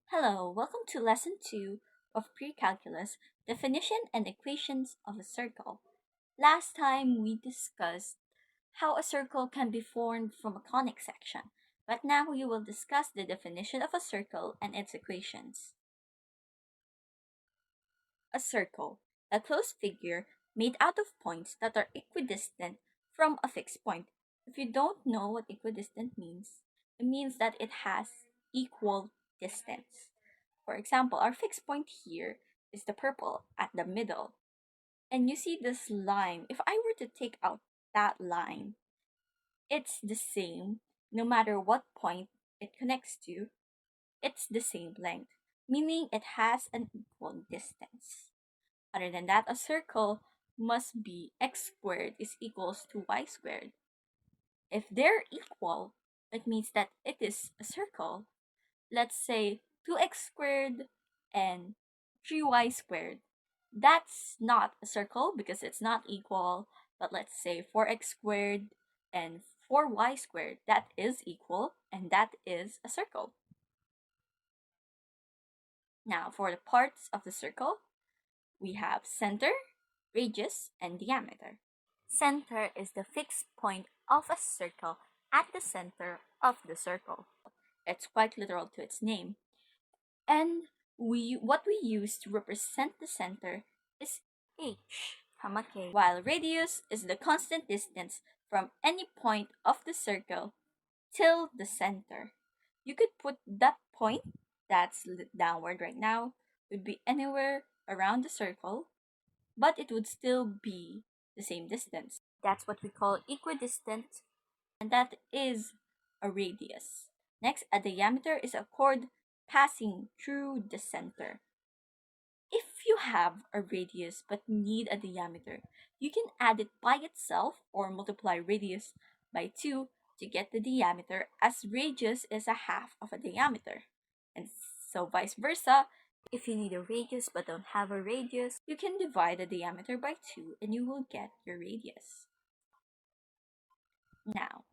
Hello, welcome to lesson 2 of pre-calculus, definition and equations of a circle. Last time we discussed how a circle can be formed from a conic section, but now we will discuss the definition of a circle and its equations. A circle, a closed figure made out of points that are equidistant from a fixed point. If you don't know what equidistant means, it means that it has equal distance. For example, our fixed point here is the purple at the middle. And you see this line. If I were to take out that line, it's the same no matter what point it connects to. It's the same length, meaning it has an equal distance. Other than that, a circle must be x squared is equals to y squared. If they're equal, it means that it is a circle. Let's say 2x squared and 3y squared. That's not a circle because it's not equal, but let's say 4x squared and 4y squared. That is equal and that is a circle. Now, for the parts of the circle, we have center, radius, and diameter. Center is the fixed point of a circle at the center of the circle. It's quite literal to its name. And what we use to represent the center is h, comma k, while radius is the constant distance from any point of the circle till the center. You could put that point that's lit downward right now would be anywhere around the circle, but it would still be the same distance. That's what we call equidistant, and that is a radius. Next, a diameter is a chord passing through the center. If you have a radius but need a diameter, you can add it by itself or multiply radius by 2 to get the diameter, as radius is a half of a diameter. And so vice versa, if you need a radius but don't have a radius, you can divide the diameter by 2 and you will get your radius. Now,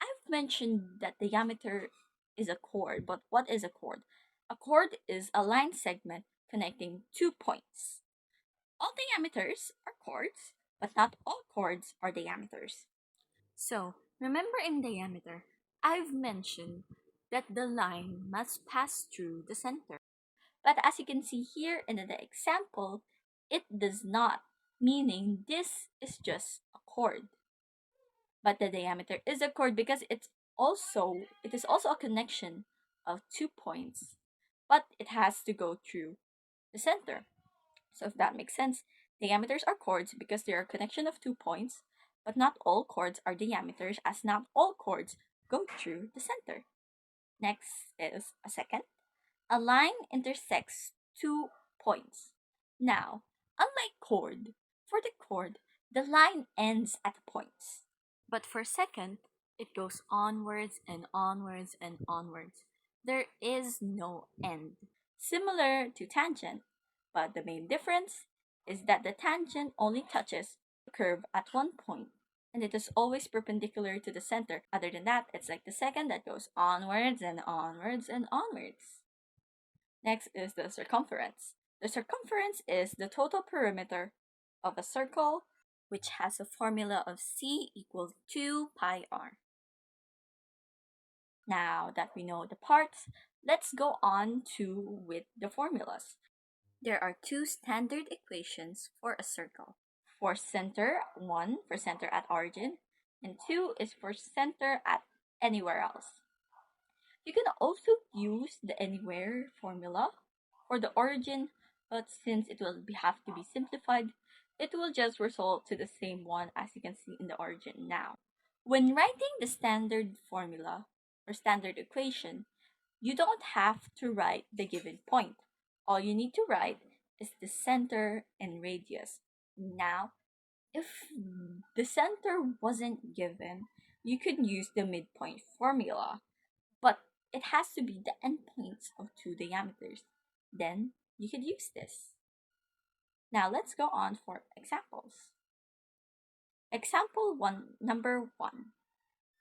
I've mentioned that diameter is a chord, but what is a chord? A chord is a line segment connecting two points. All diameters are chords, but not all chords are diameters. So, remember in diameter, I've mentioned that the line must pass through the center. But as you can see here in the example, it does not, meaning this is just a chord. But the diameter is a chord because it is also a connection of 2 points, but it has to go through the center. So if that makes sense, diameters are chords because they are a connection of 2 points, but not all chords are diameters, as not all chords go through the center. Next is a second. A line intersects 2 points. Now, unlike chord, for the chord, the line ends at points. But for second, it goes onwards and onwards and onwards. There is no end. Similar to tangent, but the main difference is that the tangent only touches the curve at one point, and it is always perpendicular to the center. Other than that, it's like the second that goes onwards and onwards and onwards. Next is the circumference. The circumference is the total perimeter of a circle, which has a formula of c equals 2 pi r. Now that we know the parts, let's go on with the formulas. There are two standard equations for a circle. For center, one for center at origin, and two is for center at anywhere else. You can also use the anywhere formula for the origin, but since it will have to be simplified, it will just result to the same one as you can see in the origin now. When writing the standard formula or standard equation, you don't have to write the given point. All you need to write is the center and radius. Now, if the center wasn't given, you could use the midpoint formula, but it has to be the endpoints of two diameters. Then you could use this. Now let's go on for examples. Example number 1.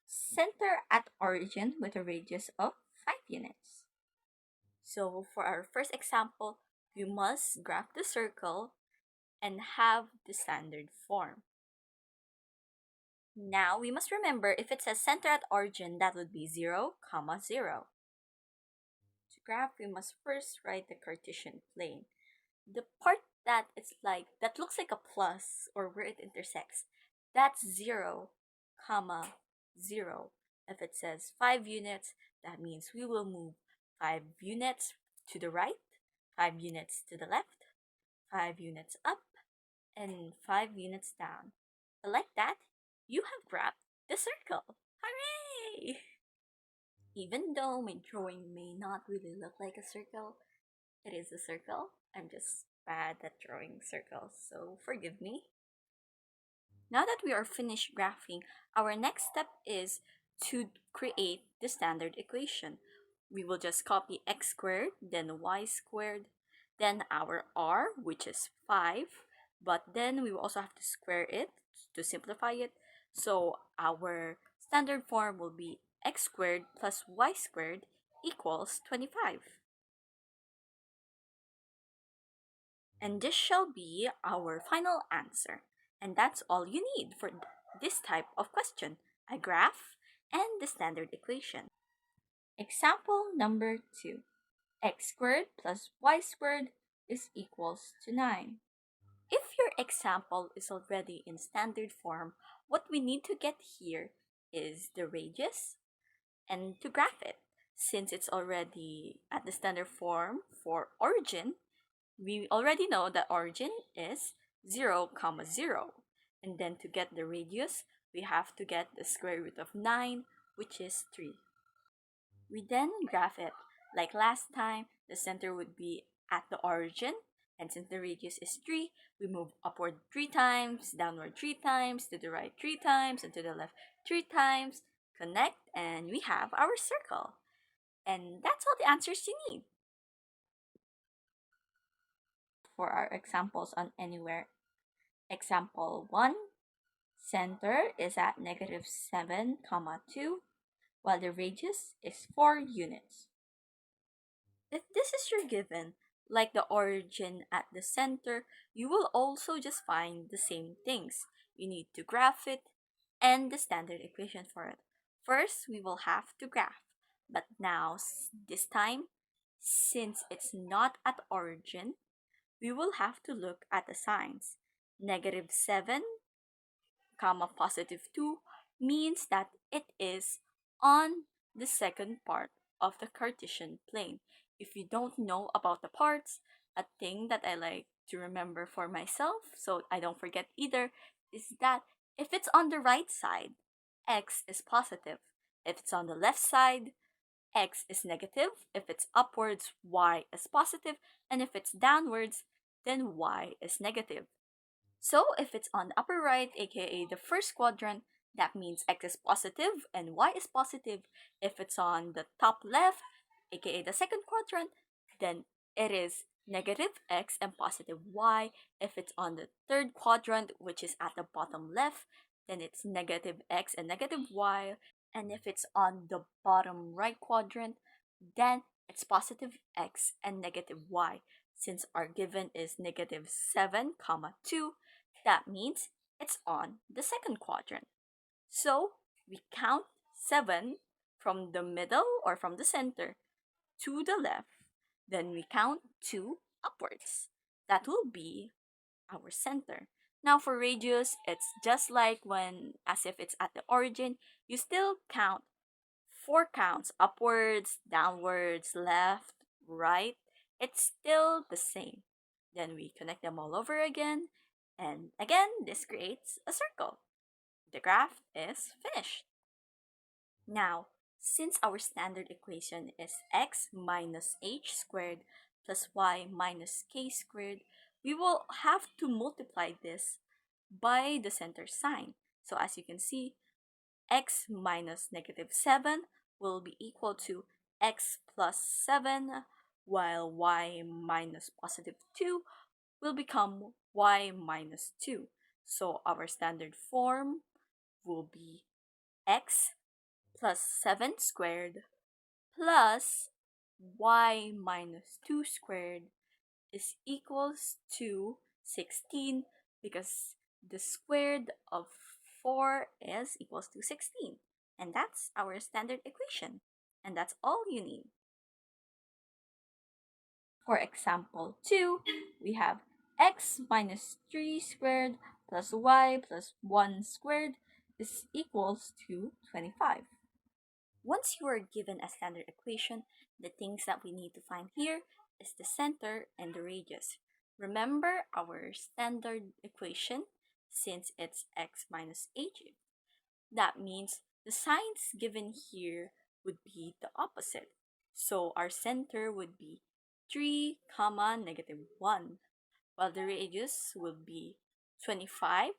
Center at origin with a radius of 5 units. So for our first example, we must graph the circle and have the standard form. Now we must remember if it says center at origin, that would be 0, comma 0. To graph, we must first write the Cartesian plane. The part that it's like that looks like a plus or where it intersects, that's 0, comma 0. If it says 5 units, that means we will move 5 units to the right, 5 units to the left, 5 units up, and 5 units down. Like that, you have graphed the circle. Hooray! Even though my drawing may not really look like a circle, it is a circle. I'm just bad at drawing circles, so forgive me. Now that we are finished graphing, our next step is to create the standard equation. We will just copy x squared, then y squared, then our r, which is 5, but then we will also have to square it to simplify it. So our standard form will be x squared plus y squared equals 25. And this shall be our final answer. And that's all you need for this type of question, a graph and the standard equation. Example number 2. X squared plus y squared is equals to 9. If your example is already in standard form, what we need to get here is the radius and to graph it. Since it's already at the standard form for origin, we already know that origin is 0, comma 0. And then to get the radius, we have to get the square root of 9, which is 3. We then graph it. Like last time, the center would be at the origin, and since the radius is 3, we move upward 3 times, downward 3 times, to the right 3 times, and to the left 3 times, connect, and we have our circle. And that's all the answers you need for our examples on anywhere. Example 1, center is at negative 7, comma 2, while the radius is 4 units. If this is your given, like the origin at the center, you will also just find the same things. You need to graph it and the standard equation for it. First, we will have to graph, but now, this time, since it's not at origin, we will have to look at the signs. Negative 7, comma positive 2 means that it is on the second part of the Cartesian plane. If you don't know about the parts, a thing that I like to remember for myself so I don't forget either is that if it's on the right side, x is positive. If it's on the left side, x is negative. If it's upwards, y is positive. And if it's downwards, then y is negative. So if it's on the upper right, aka the first quadrant, that means x is positive and y is positive. If it's on the top left, aka the second quadrant, then it is negative x and positive y. If it's on the third quadrant, which is at the bottom left, then it's negative x and negative y. And if it's on the bottom right quadrant, then it's positive x and negative y. Since our given is negative 7, comma 2, that means it's on the second quadrant. So we count 7 from the middle or from the center to the left. Then we count 2 upwards. That will be our center. Now for radius, it's just like when, as if it's at the origin, you still count 4 counts upwards, downwards, left, right. It's still the same. Then we connect them all over again, and again, this creates a circle. The graph is finished. Now, since our standard equation is x minus h squared plus y minus k squared, we will have to multiply this by the center sign. So as you can see, x minus negative 7 will be equal to x plus 7, while y minus positive 2 will become y minus 2. So our standard form will be x plus 7 squared plus y minus 2 squared is equals to 16 because the squared of 4 is equals to 16. And that's our standard equation. And that's all you need. For example 2, we have x minus 3 squared plus y plus 1 squared is equals to 25. Once you are given a standard equation, the things that we need to find here is the center and the radius. Remember our standard equation since it's x minus h. That means the signs given here would be the opposite. So our center would be 3 comma negative 1, while the radius will be 25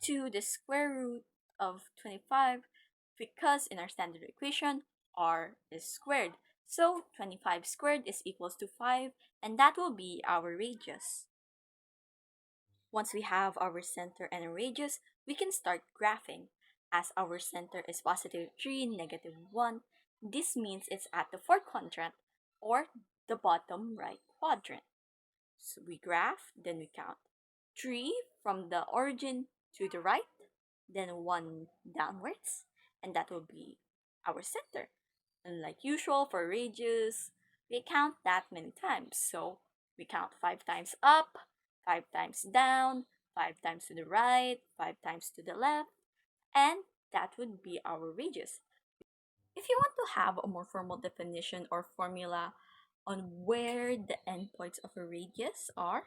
to the square root of 25 because in our standard equation, r is squared. So 25 squared is equals to 5 and that will be our radius. Once we have our center and a radius, we can start graphing. As our center is positive 3, negative 1, this means it's at the fourth quadrant or the bottom right quadrant. So we graph, then we count 3 from the origin to the right, then 1 downwards, and that will be our center. And like usual for radius, we count that many times. So we count 5 times up, 5 times down, 5 times to the right, 5 times to the left, and that would be our radius. If you want to have a more formal definition or formula on where the endpoints of a radius are,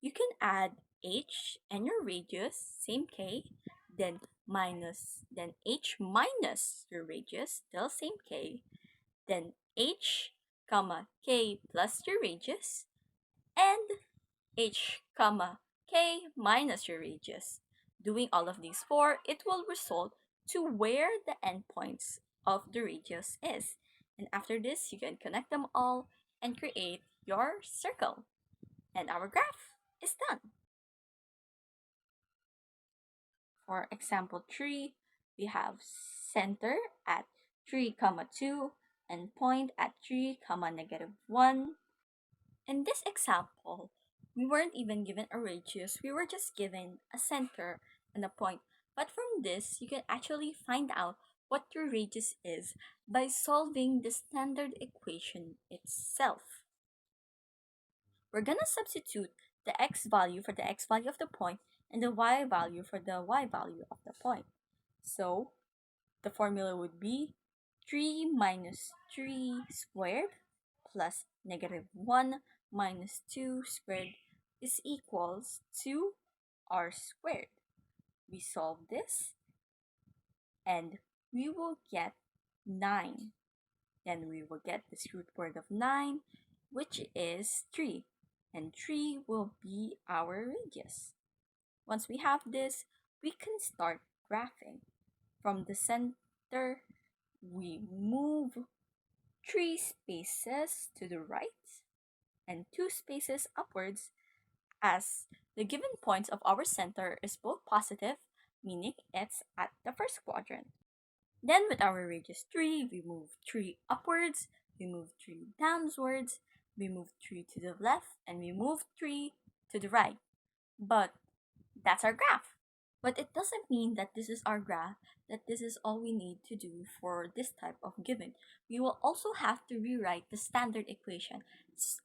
you can add h and your radius, same k, then h minus your radius, still same k, then h comma k plus your radius, and h comma k minus your radius. Doing all of these four, it will result to where the endpoints of the radius is. And after this, you can connect them all and create your circle. And our graph is done. For example 3, we have center at 3 comma 2 and point at 3 comma negative 1. In this example, we weren't even given a radius, we were just given a center and a point. But from this, you can actually find out what your radius is by solving the standard equation itself. We're gonna substitute the x value for the x value of the point and the y value for the y value of the point. So the formula would be 3 minus 3 squared plus negative 1 minus 2 squared is equals to r squared. We solve this and we will get 9. Then we will get the root word of 9, which is 3. And 3 will be our radius. Once we have this, we can start graphing. From the center, we move 3 spaces to the right and 2 spaces upwards as the given points of our center is both positive, meaning it's at the first quadrant. Then with our radius 3, we move 3 upwards, we move 3 downwards, we move 3 to the left, and we move 3 to the right. But that's our graph. But it doesn't mean that this is our graph, that this is all we need to do for this type of given. We will also have to rewrite the standard equation.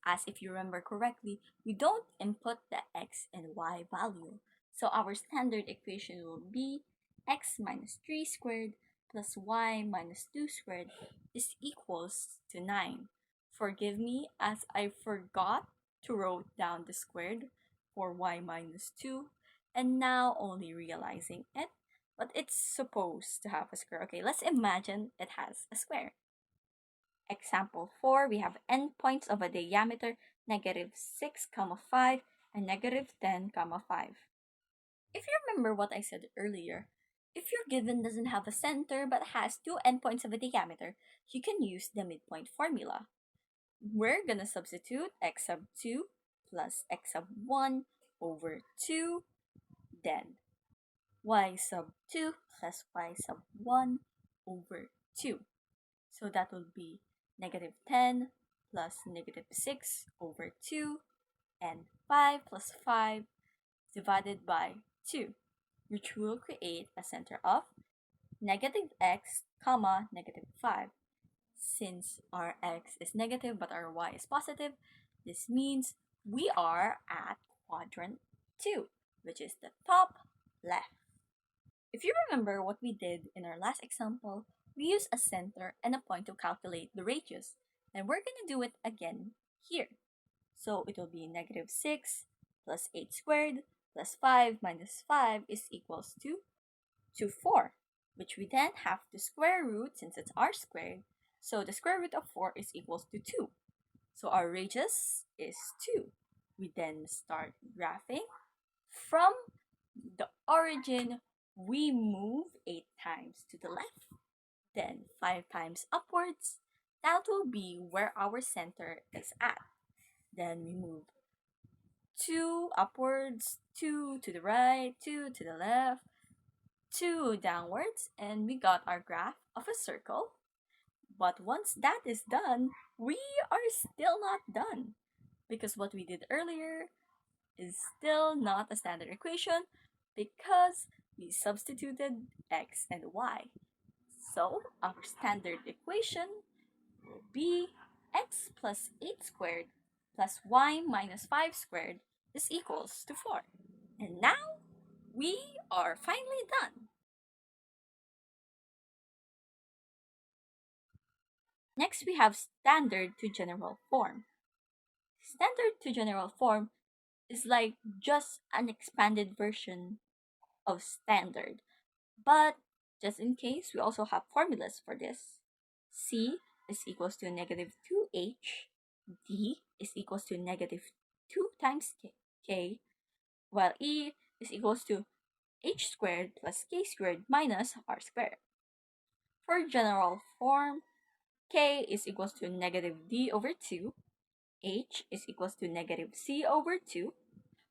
As if you remember correctly, we don't input the x and y value. So our standard equation will be x minus 3 squared plus y minus 2 squared is equals to 9. Forgive me as I forgot to write down the squared for y minus 2 and now only realizing it, but it's supposed to have a square. Okay, let's imagine it has a square. Example 4, we have endpoints of a diameter negative 6, 5 and negative 10, 5. If you remember what I said earlier, if your given doesn't have a center but has two endpoints of a diameter, you can use the midpoint formula. We're gonna substitute x sub 2 plus x sub 1 over 2, then y sub 2 plus y sub 1 over 2. So that will be negative 10 plus negative 6 over 2, and 5 plus 5 divided by 2, which will create a center of negative x comma negative 5. Since our x is negative but our y is positive, this means we are at quadrant 2, which is the top left. If you remember what we did in our last example, we used a center and a point to calculate the radius, and we're going to do it again here. So it will be negative 6 plus 8 squared plus 5 minus 5 is equals to 4, which we then have to square root since it's r squared. So the square root of 4 is equals to 2. So our radius is 2. We then start graphing. From the origin, we move 8 times to the left, then 5 times upwards. That will be where our center is at. Then we move 2 upwards, 2 to the right, 2 to the left, 2 downwards, and we got our graph of a circle. But once that is done, we are still not done, because what we did earlier is still not a standard equation because we substituted x and y. So our standard equation will be x plus 8 squared plus y minus 5 squared is equals to 4. And now we are finally done. Next, we have standard to general form. Standard to general form is like just an expanded version of standard. But just in case, we also have formulas for this. C is equals to negative 2h. D is equals to negative 2 times k, while E is equals to h squared plus k squared minus r squared. For general form, k is equals to negative d over 2, h is equals to negative c over 2,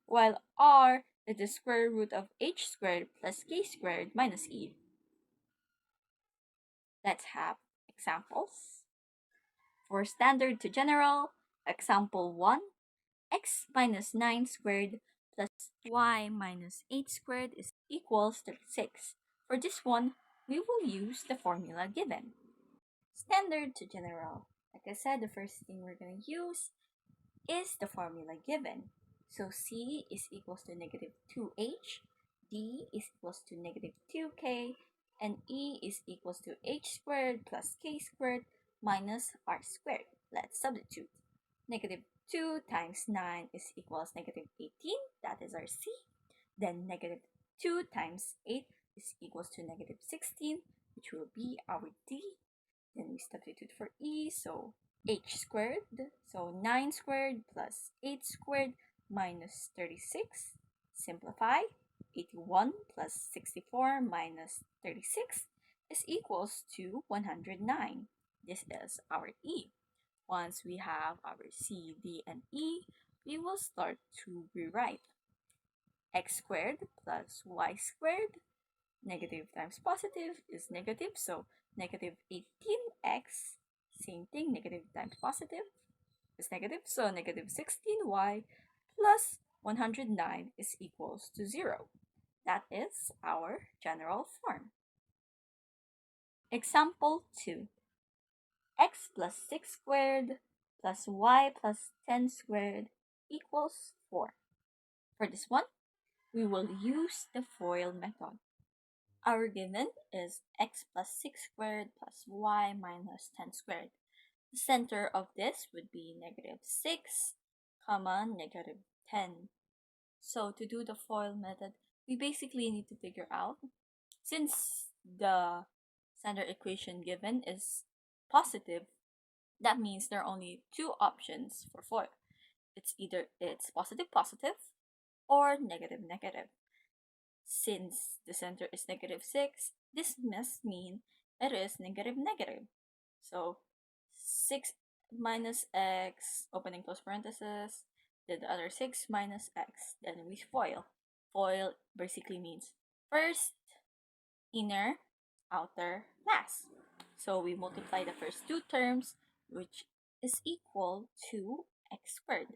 while r is the square root of h squared plus k squared minus e. Let's have examples. For standard to general, example 1, x minus 9 squared plus y minus 8 squared is equals 36. For this one, we will use the formula given. Standard to general. Like I said, the first thing we're going to use is the formula given. So C is equals to negative 2h, D is equals to negative 2k, and E is equals to h squared plus k squared minus r squared. Let's substitute. Negative 2 times 9 is equals negative 18, that is our C. Then negative 2 times 8 is equals to negative 16, which will be our D. Then we substitute for E, so h squared, so 9 squared plus 8 squared minus 36. Simplify, 81 plus 64 minus 36 is equals to 109. This is our E. Once we have our C, D, and E, we will start to rewrite. X squared plus y squared, negative times positive is negative, so negative 18x, same thing, negative times positive is negative, so negative 16y plus 109 is equals to 0. That is our general form. Example 2. X plus 6 squared plus y plus 10 squared equals 4. For this one, we will use the FOIL method. Our given is x plus 6 squared plus y minus 10 squared. The center of this would be negative 6, comma, negative 10. So to do the FOIL method, we basically need to figure out, since the standard equation given is positive, that means there are only two options for FOIL. It's either it's positive positive or negative negative. Since the center is negative 6, this must mean it is negative negative. So 6 minus x, opening close parenthesis, then the other 6 minus x. Then we FOIL. FOIL basically means first, inner, outer, last. So we multiply the first two terms which is equal to x squared.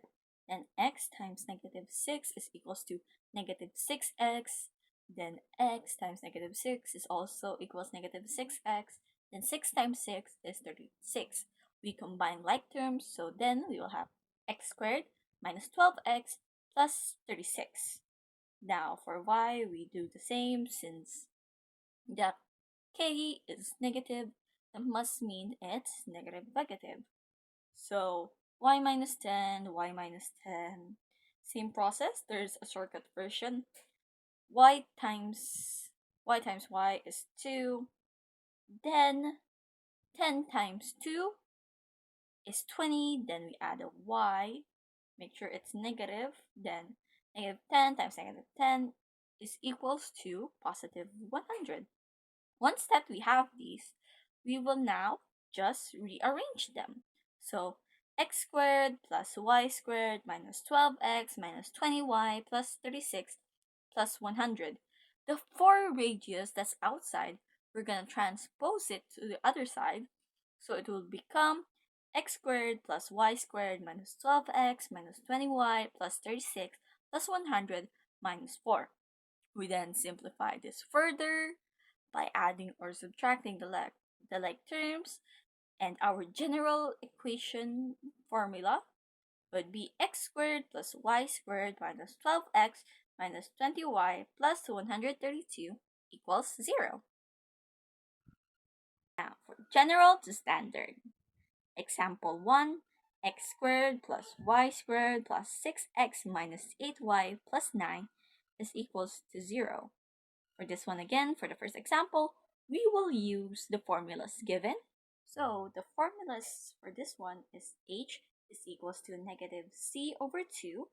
Then x times negative 6 is equals to negative 6x. Then x times negative 6 is also equals negative 6x. Then 6 times 6 is 36. We combine like terms, so then we will have x squared minus 12x plus 36. Now for y, we do the same. Since the k is negative, that must mean it's negative negative. So y minus 10, y minus 10. Same process, there's a shortcut version. y times y is 2. Then 10 times 2 is 20. Then we add a y. Make sure it's negative. Then negative 10 times negative 10 is equals to positive 100. Once that we have these, we will now just rearrange them. So x squared plus y squared minus 12x minus 20y plus 36 plus 100. The 4 radius that's outside, we're going to transpose it to the other side. So it will become x squared plus y squared minus 12x minus 20y plus 36 plus 100 minus 4. We then simplify this further by adding or subtracting the like terms, and our general equation formula would be x squared plus y squared minus 12x minus 20y plus 132 equals 0. Now for general to standard. Example 1, x squared plus y squared plus 6x minus 8y plus 9 is equals to 0. For this one again, for the first example, we will use the formulas given. So the formulas for this one is h is equals to negative c over 2,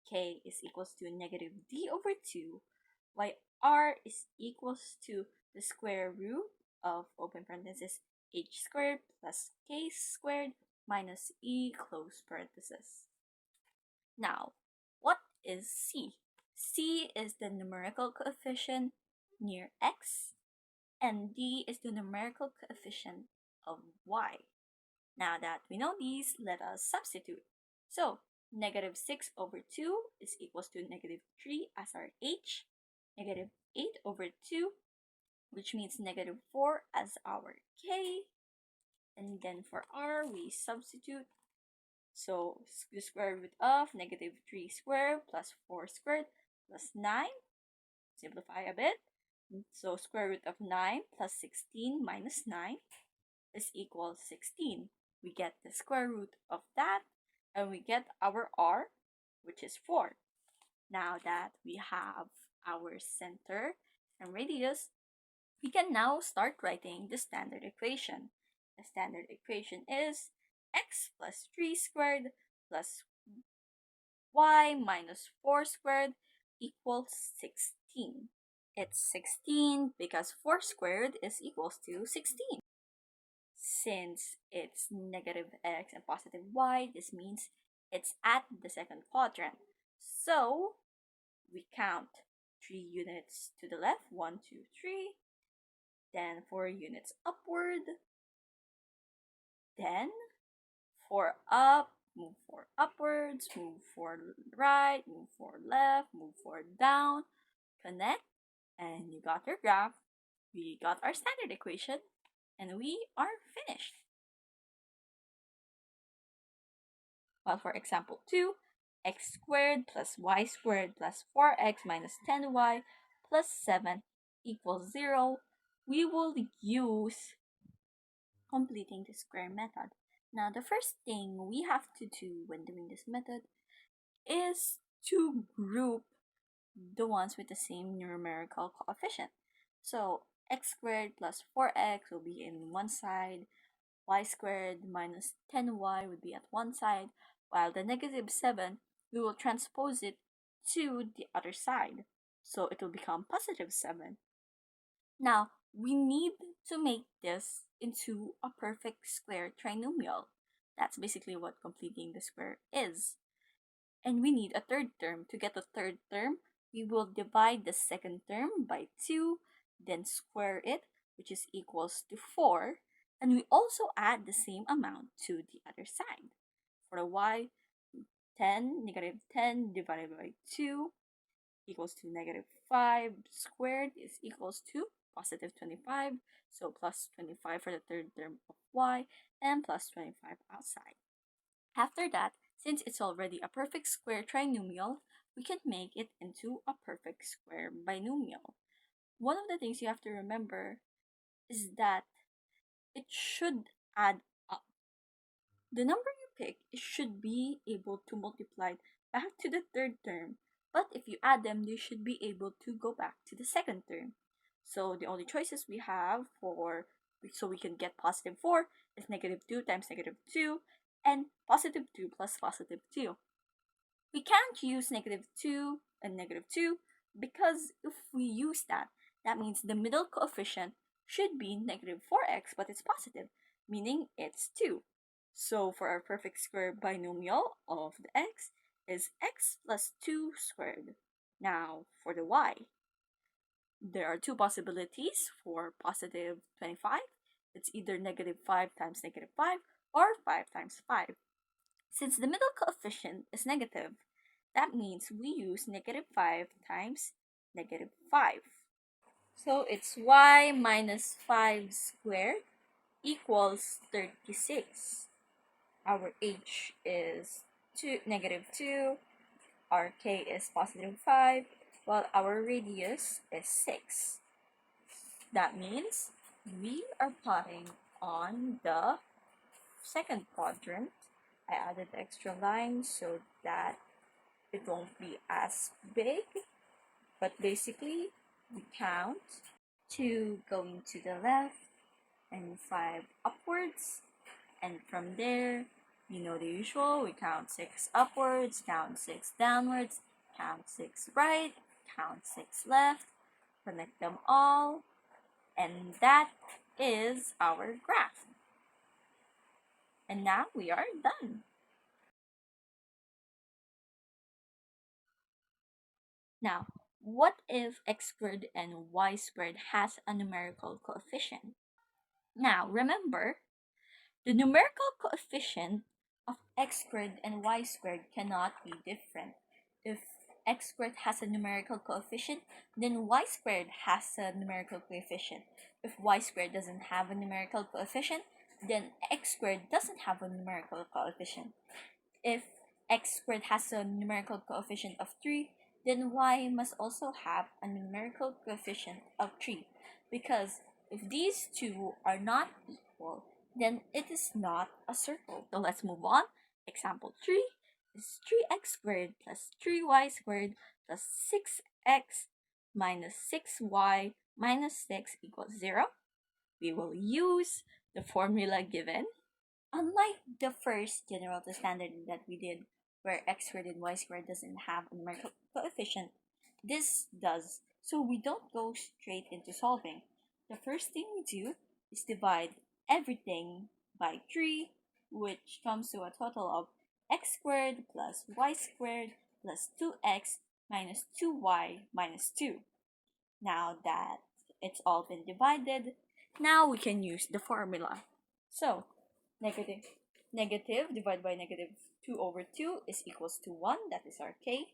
k is equals to negative d over 2, y r is equals to the square root of open parenthesis h squared plus k squared minus e close parenthesis. Now, what is c? C is the numerical coefficient near x, and d is the numerical coefficient of y. Now that we know these, let us substitute. So, negative 6 over 2 is equals to negative 3 as our h, negative 8 over 2, which means negative 4 as our k, and then for r, we substitute. So, the square root of negative 3 squared plus 4 squared plus 9. Simplify a bit. So square root of 9 plus 16 minus 9 is equal to 16. We get the square root of that, and we get our r, which is 4. Now that we have our center and radius, we can now start writing the standard equation. The standard equation is x plus 3 squared plus y minus 4 squared equals 16. It's 16 because 4 squared is equals to 16. Since it's negative x and positive y, this means it's at the second quadrant. So we count 3 units to the left, 1, 2, 3, then 4 units upward, then 4 up, move 4 upwards, move 4 right, move 4 left, move 4 down, connect, and you got your graph. We got our standard equation, and we are finished. Well, for example 2, x squared plus y squared plus 4x minus 10y plus 7 equals 0. We will use completing the square method. Now, the first thing we have to do when doing this method is to group the ones with the same numerical coefficient. So x squared plus 4x will be in one side, y squared minus 10y would be at one side, while the negative 7, we will transpose it to the other side. So it will become positive 7. Now, we need to make this into a perfect square trinomial. That's basically what completing the square is. And we need a third term. To get the third term, we will divide the second term by 2, then square it, which is equals to 4. And we also add the same amount to the other side. For the y, 10, negative 10 divided by 2 equals to negative 5 squared is equals to positive 25. So plus 25 for the third term of y and plus 25 outside. After that, since it's already a perfect square trinomial, we can make it into a perfect square binomial. One of the things you have to remember is that it should add up. The number you pick should be able to multiply back to the third term, but if you add them, they should be able to go back to the second term. So the only choices we have so we can get positive 4 is negative 2 times negative 2 and positive 2 plus positive 2. We can't use negative 2 and negative 2 because if we use that, that means the middle coefficient should be negative 4x, but it's positive, meaning it's 2. So for our perfect square binomial of the x is x plus 2 squared. Now for the y, there are two possibilities for positive 25. It's either negative 5 times negative 5 or 5 times 5. Since the middle coefficient is negative, that means we use negative 5 times negative 5. So it's y minus 5 squared equals 36. Our h is negative 2, our k is positive 5, while our radius is 6. That means we are plotting on the second quadrant. I added extra lines so that it won't be as big, but basically we count 2 going to the left and 5 upwards, and from there, you know the usual, we count 6 upwards, count 6 downwards, count 6 right, count 6 left, connect them all, and that is our graph. And now we are done. Now, what if x squared and y squared has a numerical coefficient? Now, remember, the numerical coefficient of x squared and y squared cannot be different. If x squared has a numerical coefficient, then y squared has a numerical coefficient. If y squared doesn't have a numerical coefficient, then x squared doesn't have a numerical coefficient. If x squared has a numerical coefficient of 3, then y must also have a numerical coefficient of 3. Because if these two are not equal, then it is not a circle. So let's move on. Example 3 is 3x squared plus 3y squared plus 6x minus 6y minus 6 equals 0. We will use the formula given. Unlike the first general to standard that we did, where x squared and y squared doesn't have a numerical coefficient, this does. So we don't go straight into solving. The first thing we do is divide everything by 3, which comes to a total of x squared plus y squared plus 2x minus 2y minus 2. Now that it's all been divided, now we can use the formula. So, negative divided by negative 2 over 2 is equals to 1, that is our k.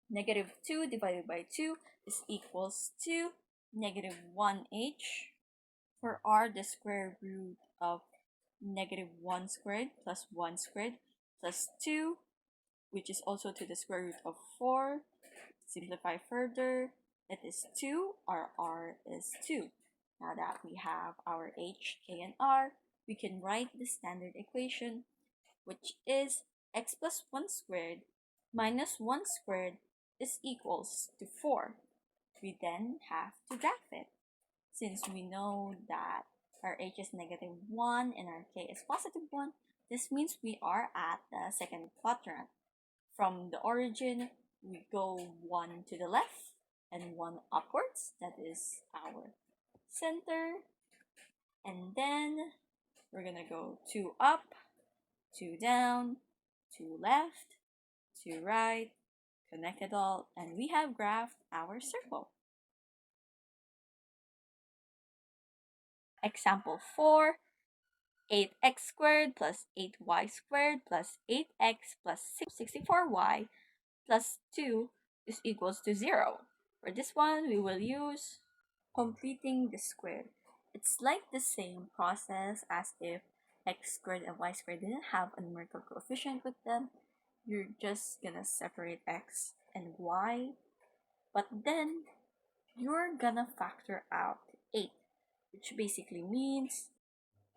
Negative 2 divided by 2 is equals to negative 1h. For r, the square root of negative 1 squared plus 1 squared plus 2, which is also to the square root of 4. Simplify further, that is 2, our r is 2. Now that we have our h, k, and r, we can write the standard equation, which is x plus 1 squared minus 1 squared is equals to 4. We then have to graph it. Since we know that our h is negative 1 and our k is positive 1, this means we are at the second quadrant. From the origin, we go 1 to the left and 1 upwards, that is our center, and then we're gonna go 2 up, 2 down, 2 left, 2 right, connect it all, and we have graphed our circle. Example 4 8x squared plus 8y squared plus 8x plus 64y plus 2 is equals to 0. For this one, we will use completing the square. It's like the same process as if x squared and y squared didn't have a numerical coefficient with them. You're just gonna separate x and y, but then you're gonna factor out 8, which basically means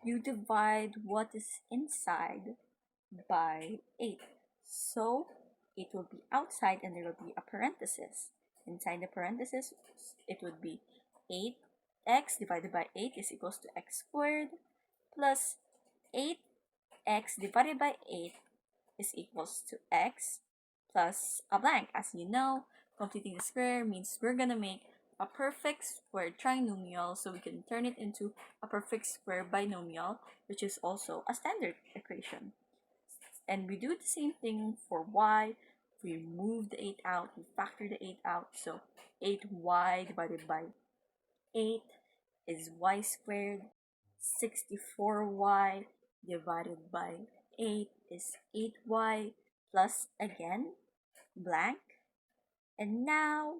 you divide what is inside by 8. So it will be outside and there will be a parenthesis. Inside the parenthesis, it would be 8x divided by 8 is equals to x squared plus 8x divided by 8 is equals to x plus a blank. As you know, completing the square means we're gonna make a perfect square trinomial so we can turn it into a perfect square binomial, which is also a standard equation. And we do the same thing for y. We move the 8 out, we factor the 8 out, so 8y divided by 8 is y squared. 64y divided by 8 is 8y plus again blank. And now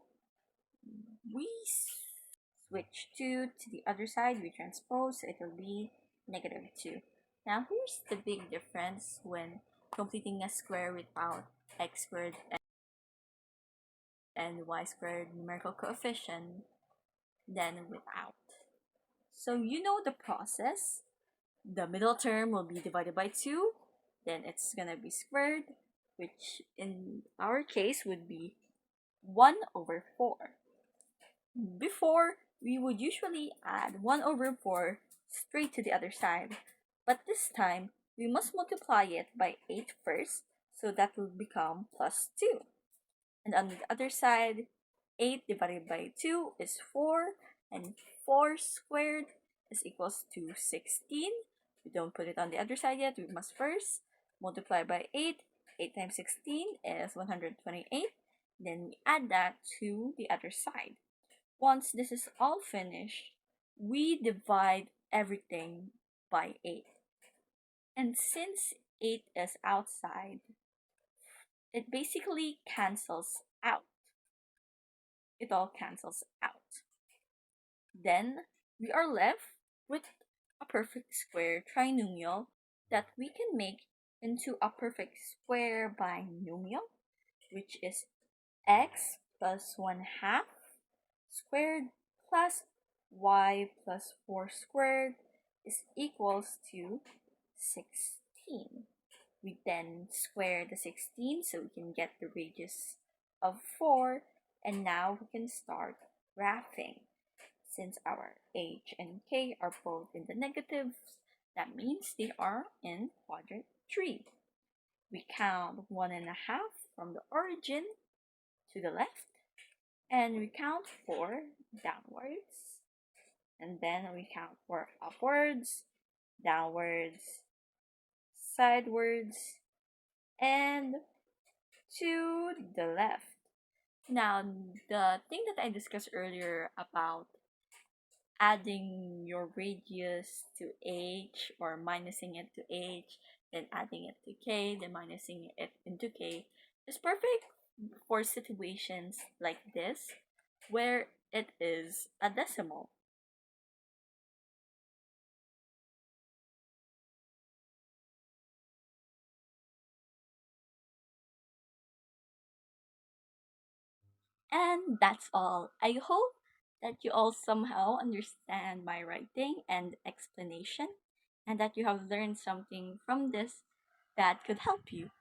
we switch 2 to the other side, we transpose, so it will be negative 2. Now here's the big difference when completing a square without x squared and y squared numerical coefficient than without. So you know the process. The middle term will be divided by 2, then it's gonna be squared, which in our case would be 1 over 4. Before, we would usually add 1 over 4 straight to the other side, but this time, we must multiply it by 8 first, so that will become plus 2. And on the other side, 8 divided by 2 is 4, and 4 squared is equals to 16. We don't put it on the other side yet, we must first multiply by 8. 8 times 16 is 128. Then we add that to the other side. Once this is all finished, we divide everything by 8. And since 8 is outside, it basically cancels out. It all cancels out. Then we are left with a perfect square trinomial that we can make into a perfect square binomial, which is x plus 1 half squared plus y plus 4 squared is equals to 16. We then square the 16 so we can get the radius of 4, and now we can start graphing. Since our h and k are both in the negatives, that means they are in quadrant 3. We count 1.5 from the origin to the left, and we count 4 downwards, and then we count 4 upwards, downwards, sidewards, and to the left. Now, the thing that I discussed earlier about adding your radius to h or minusing it to h, then adding it to k, then minusing it into k is perfect for situations like this where it is a decimal. And that's all. I hope that you all somehow understand my writing and explanation, and that you have learned something from this that could help you.